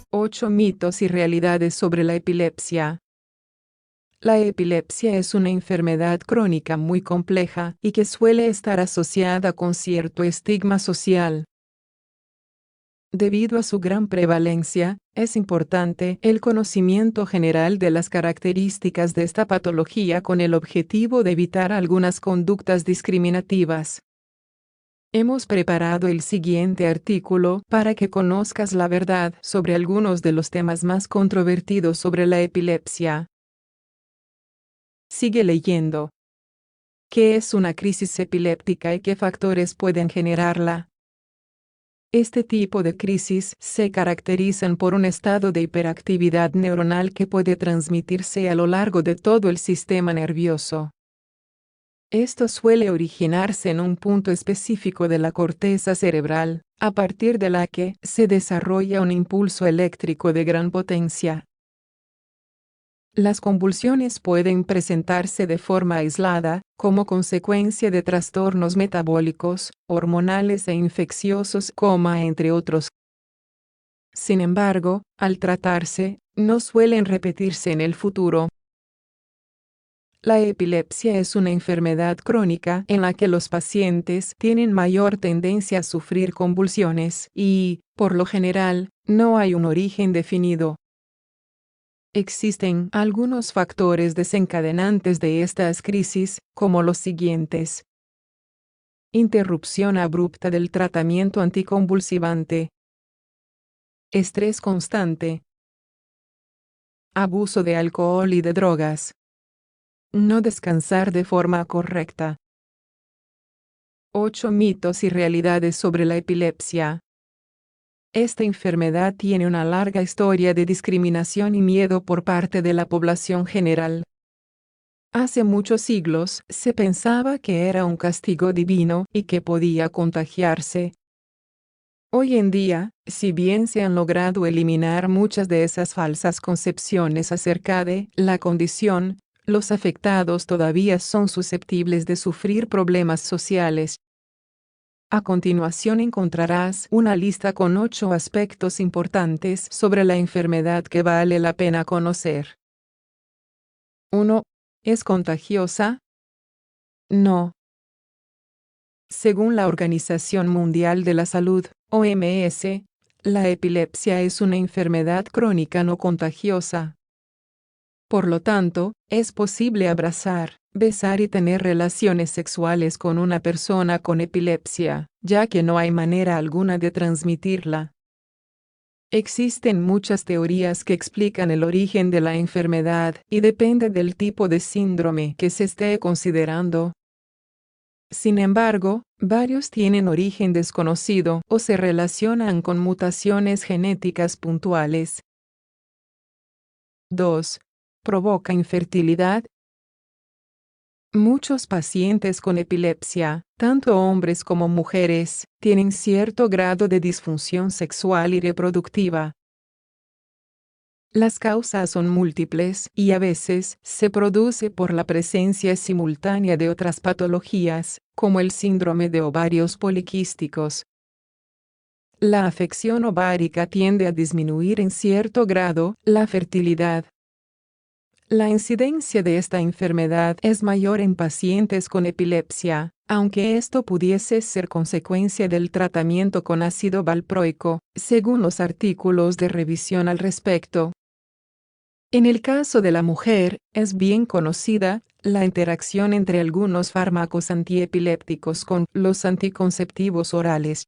Ocho mitos y realidades sobre la epilepsia. La epilepsia es una enfermedad crónica muy compleja y que suele estar asociada con cierto estigma social. Debido a su gran prevalencia, es importante el conocimiento general de las características de esta patología con el objetivo de evitar algunas conductas discriminativas. Hemos preparado el siguiente artículo para que conozcas la verdad sobre algunos de los temas más controvertidos sobre la epilepsia. Sigue leyendo. ¿Qué es una crisis epiléptica y qué factores pueden generarla? Este tipo de crisis se caracterizan por un estado de hiperactividad neuronal que puede transmitirse a lo largo de todo el sistema nervioso. Esto suele originarse en un punto específico de la corteza cerebral, a partir de la que se desarrolla un impulso eléctrico de gran potencia. Las convulsiones pueden presentarse de forma aislada, como consecuencia de trastornos metabólicos, hormonales e infecciosos, entre otros. Sin embargo, al tratarse, no suelen repetirse en el futuro. La epilepsia es una enfermedad crónica en la que los pacientes tienen mayor tendencia a sufrir convulsiones y, por lo general, no hay un origen definido. Existen algunos factores desencadenantes de estas crisis, como los siguientes. Interrupción abrupta del tratamiento anticonvulsivante. Estrés constante. Abuso de alcohol y de drogas. No descansar de forma correcta. 8 mitos y realidades sobre la epilepsia. Esta enfermedad tiene una larga historia de discriminación y miedo por parte de la población general. Hace muchos siglos se pensaba que era un castigo divino y que podía contagiarse. Hoy en día, si bien se han logrado eliminar muchas de esas falsas concepciones acerca de la condición, los afectados todavía son susceptibles de sufrir problemas sociales. A continuación encontrarás una lista con 8 aspectos importantes sobre la enfermedad que vale la pena conocer. 1. ¿Es contagiosa? No. Según la Organización Mundial de la Salud, OMS, la epilepsia es una enfermedad crónica no contagiosa. Por lo tanto, es posible abrazar, besar y tener relaciones sexuales con una persona con epilepsia, ya que no hay manera alguna de transmitirla. Existen muchas teorías que explican el origen de la enfermedad y depende del tipo de síndrome que se esté considerando. Sin embargo, varios tienen origen desconocido o se relacionan con mutaciones genéticas puntuales. 2. ¿Provoca infertilidad? Muchos pacientes con epilepsia, tanto hombres como mujeres, tienen cierto grado de disfunción sexual y reproductiva. Las causas son múltiples y a veces se produce por la presencia simultánea de otras patologías, como el síndrome de ovarios poliquísticos. La afección ovárica tiende a disminuir en cierto grado la fertilidad. La incidencia de esta enfermedad es mayor en pacientes con epilepsia, aunque esto pudiese ser consecuencia del tratamiento con ácido valproico, según los artículos de revisión al respecto. En el caso de la mujer, es bien conocida la interacción entre algunos fármacos antiepilépticos con los anticonceptivos orales.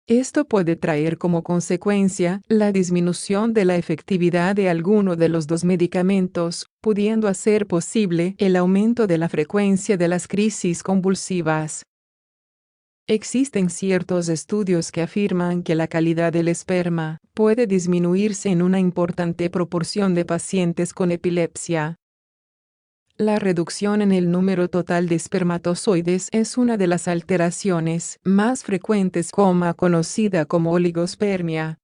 Esto puede traer como consecuencia la disminución de la efectividad de alguno de los dos medicamentos, pudiendo hacer posible el aumento de la frecuencia de las crisis convulsivas. Existen ciertos estudios que afirman que la calidad del esperma puede disminuirse en una importante proporción de pacientes con epilepsia. La reducción en el número total de espermatozoides es una de las alteraciones más frecuentes, conocida como oligospermia.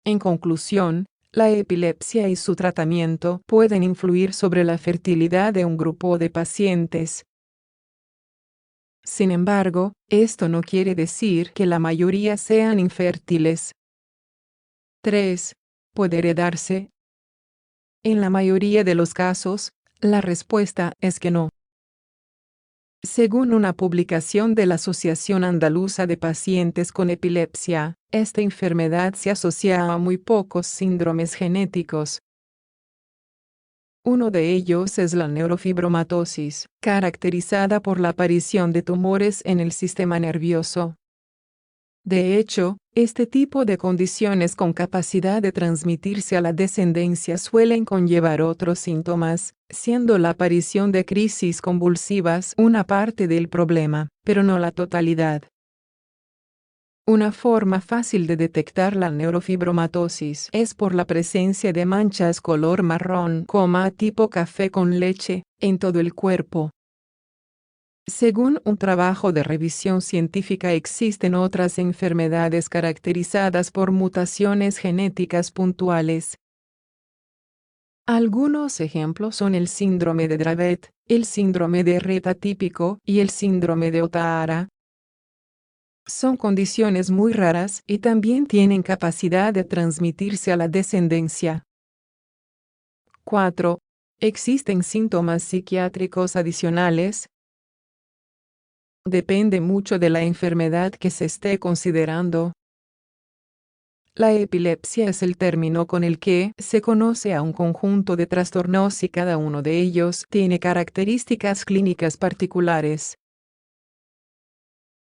En conclusión, La epilepsia y su tratamiento pueden influir sobre la fertilidad de un grupo de pacientes. Sin embargo, esto no quiere decir que la mayoría sean infértiles. 3. ¿Puede heredarse? En la mayoría de los casos, la respuesta es que no. Según una publicación de la Asociación Andaluza de Pacientes con Epilepsia, esta enfermedad se asocia a muy pocos síndromes genéticos. Uno de ellos es la neurofibromatosis, caracterizada por la aparición de tumores en el sistema nervioso. De hecho, este tipo de condiciones con capacidad de transmitirse a la descendencia suelen conllevar otros síntomas, siendo la aparición de crisis convulsivas una parte del problema, pero no la totalidad. Una forma fácil de detectar la neurofibromatosis es por la presencia de manchas color marrón, tipo café con leche, en todo el cuerpo. Según un trabajo de revisión científica, existen otras enfermedades caracterizadas por mutaciones genéticas puntuales. Algunos ejemplos son el síndrome de Dravet, el síndrome de Rett atípico y el síndrome de Ohtahara. Son condiciones muy raras y también tienen capacidad de transmitirse a la descendencia. 4. ¿Existen síntomas psiquiátricos adicionales? Depende mucho de la enfermedad que se esté considerando. La epilepsia es el término con el que se conoce a un conjunto de trastornos y cada uno de ellos tiene características clínicas particulares.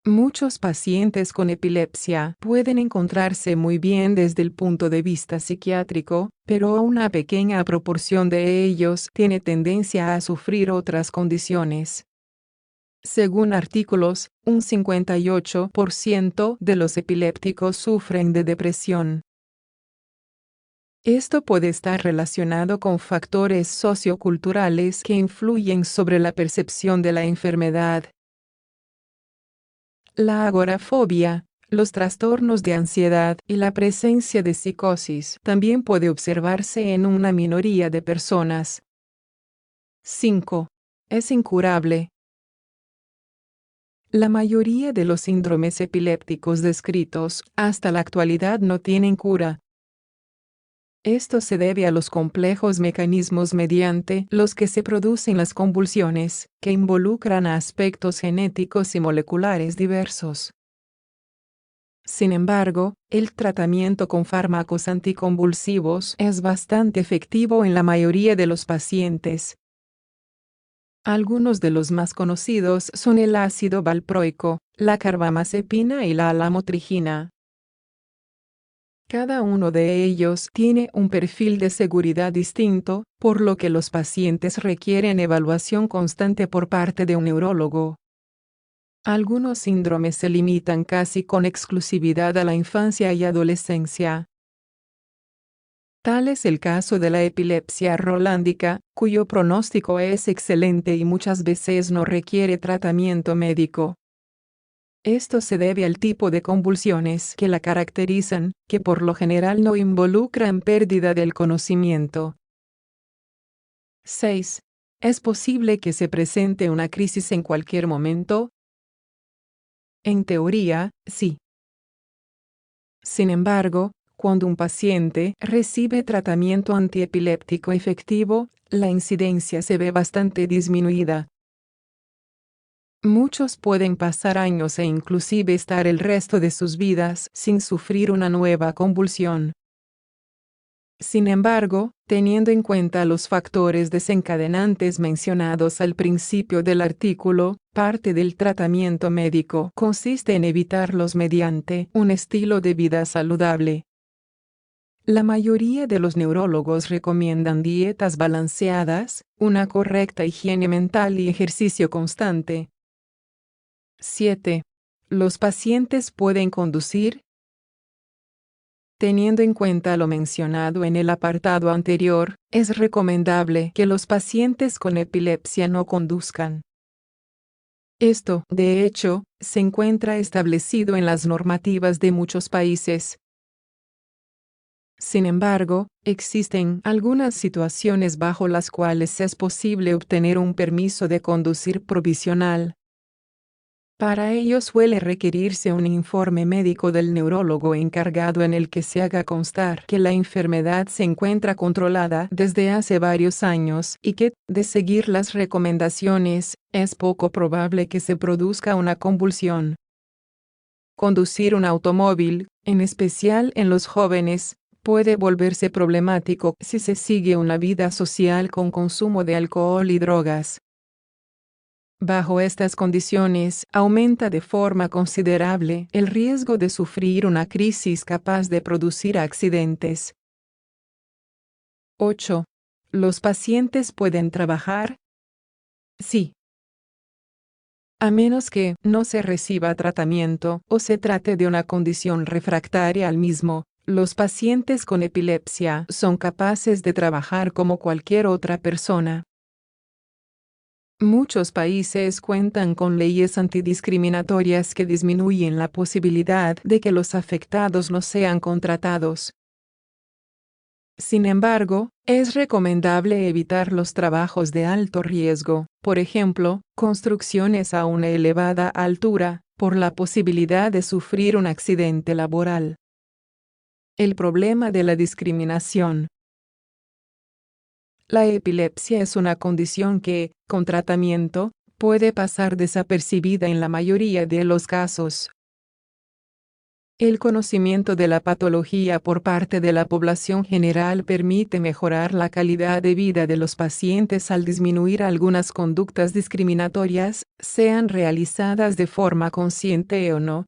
Muchos pacientes con epilepsia pueden encontrarse muy bien desde el punto de vista psiquiátrico, pero una pequeña proporción de ellos tiene tendencia a sufrir otras condiciones. Según artículos, un 58% de los epilépticos sufren de depresión. Esto puede estar relacionado con factores socioculturales que influyen sobre la percepción de la enfermedad. La agorafobia, los trastornos de ansiedad y la presencia de psicosis también puede observarse en una minoría de personas. 5. Es incurable. La mayoría de los síndromes epilépticos descritos hasta la actualidad no tienen cura. Esto se debe a los complejos mecanismos mediante los que se producen las convulsiones, que involucran a aspectos genéticos y moleculares diversos. Sin embargo, el tratamiento con fármacos anticonvulsivos es bastante efectivo en la mayoría de los pacientes. Algunos de los más conocidos son el ácido valproico, la carbamazepina y la lamotrigina. Cada uno de ellos tiene un perfil de seguridad distinto, por lo que los pacientes requieren evaluación constante por parte de un neurólogo. Algunos síndromes se limitan casi con exclusividad a la infancia y adolescencia. Tal es el caso de la epilepsia rolándica, cuyo pronóstico es excelente y muchas veces no requiere tratamiento médico. Esto se debe al tipo de convulsiones que la caracterizan, que por lo general no involucran pérdida del conocimiento. 6. ¿Es posible que se presente una crisis en cualquier momento? En teoría, sí. Sin embargo, cuando un paciente recibe tratamiento antiepiléptico efectivo, la incidencia se ve bastante disminuida. Muchos pueden pasar años e inclusive estar el resto de sus vidas sin sufrir una nueva convulsión. Sin embargo, teniendo en cuenta los factores desencadenantes mencionados al principio del artículo, parte del tratamiento médico consiste en evitarlos mediante un estilo de vida saludable. La mayoría de los neurólogos recomiendan dietas balanceadas, una correcta higiene mental y ejercicio constante. 7. ¿Los pacientes pueden conducir? Teniendo en cuenta lo mencionado en el apartado anterior, es recomendable que los pacientes con epilepsia no conduzcan. Esto, de hecho, se encuentra establecido en las normativas de muchos países. Sin embargo, existen algunas situaciones bajo las cuales es posible obtener un permiso de conducir provisional. Para ello suele requerirse un informe médico del neurólogo encargado en el que se haga constar que la enfermedad se encuentra controlada desde hace varios años y que, de seguir las recomendaciones, es poco probable que se produzca una convulsión. Conducir un automóvil, en especial en los jóvenes, puede volverse problemático si se sigue una vida social con consumo de alcohol y drogas. Bajo estas condiciones, aumenta de forma considerable el riesgo de sufrir una crisis capaz de producir accidentes. 8. ¿Los pacientes pueden trabajar? Sí. A menos que no se reciba tratamiento o se trate de una condición refractaria al mismo, los pacientes con epilepsia son capaces de trabajar como cualquier otra persona. Muchos países cuentan con leyes antidiscriminatorias que disminuyen la posibilidad de que los afectados no sean contratados. Sin embargo, es recomendable evitar los trabajos de alto riesgo, por ejemplo, construcciones a una elevada altura, por la posibilidad de sufrir un accidente laboral. El problema de la discriminación. La epilepsia es una condición que, con tratamiento, puede pasar desapercibida en la mayoría de los casos. El conocimiento de la patología por parte de la población general permite mejorar la calidad de vida de los pacientes al disminuir algunas conductas discriminatorias, sean realizadas de forma consciente o no,